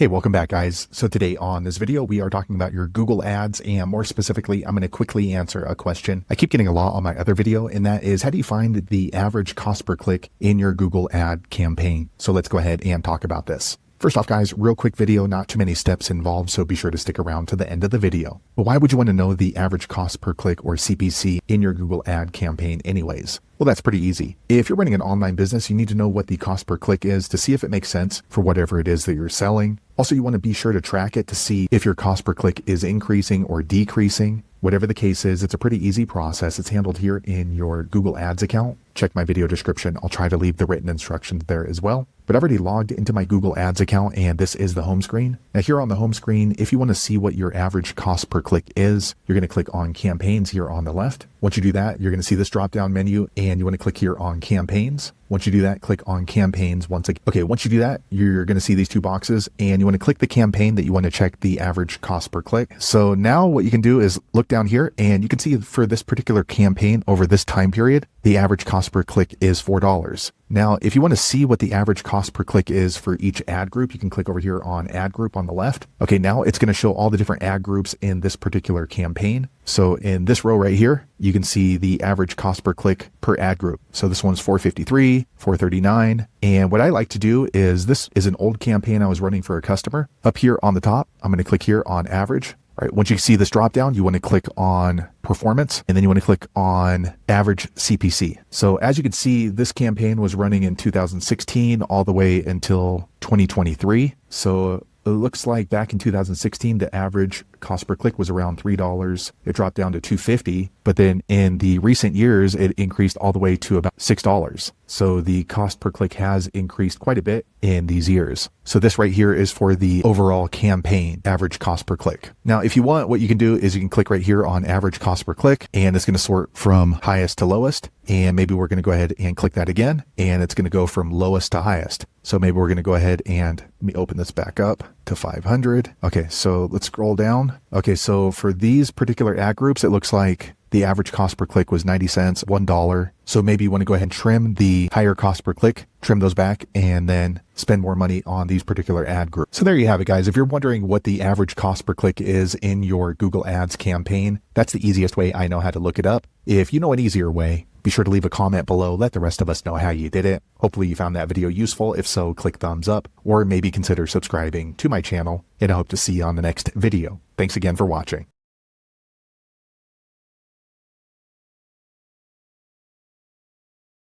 Hey, welcome back guys. So today on this video, we are talking about your Google ads, and more specifically, I'm going to quickly answer a question I keep getting a lot on my other video, and that is, how do you find the average cost per click in your Google ad campaign? So let's go ahead and talk about this. First off guys, real quick video, not too many steps involved, so be sure to stick around to the end of the video. But why would you want to know the average cost per click, or CPC, in your Google ad campaign anyways? Well, that's pretty easy. If you're running an online business, you need to know what the cost per click is to see if it makes sense for whatever it is that you're selling. Also, you want to be sure to track it to see if your cost per click is increasing or decreasing. Whatever the case is, it's a pretty easy process. It's handled here in your Google Ads account. Check my video description. I'll try to leave the written instructions there as well. But I've already logged into my Google Ads account, and this is the home screen. Now here on the home screen, if you want to see what your average cost per click is, you're going to click on campaigns here on the left. Once you do that, you're going to see this drop down menu, and you want to click here on campaigns. Once you do that, click on campaigns once again. Okay, once you do that, you're going to see these two boxes, and you want to click the campaign that you want to check the average cost per click. So now what you can do is look down here, and you can see for this particular campaign over this time period, the average cost per click is $4. Now, if you want to see what the average cost per click is for each ad group, you can click over here on ad group on the left. Okay, now it's going to show all the different ad groups in this particular campaign. So in this row right here, you can see the average cost per click per ad group. So this one's $4.53, $4.39. And what I like to do is, this is an old campaign I was running for a customer. Up here on the top, I'm going to click here on average. All right, once you see this drop down, you want to click on performance, and then you want to click on average CPC. So as you can see, this campaign was running in 2016 all the way until 2023. So it looks like back in 2016, the average cost per click was around $3. It dropped down to $2.50, but then in the recent years, it increased all the way to about $6. So the cost per click has increased quite a bit in these years. So this right here is for the overall campaign average cost per click. Now, if you want, what you can do is you can click right here on average cost per click, and it's going to sort from highest to lowest. And maybe we're going to go ahead and click that again, and it's going to go from lowest to highest. So maybe we're going to go ahead and let me open this back up to 500. Okay, so let's scroll down. Okay, so for these particular ad groups, it looks like the average cost per click was 90 cents, $1. So maybe you want to go ahead and trim the higher cost per click, trim those back, and then spend more money on these particular ad groups. So there you have it, guys. If you're wondering what the average cost per click is in your Google Ads campaign, that's the easiest way I know how to look it up. If you know an easier way, be sure to leave a comment below. Let the rest of us know how you did it. Hopefully you found that video useful. If so, click thumbs up, or maybe consider subscribing to my channel, and I hope to see you on the next video. Thanks again for watching.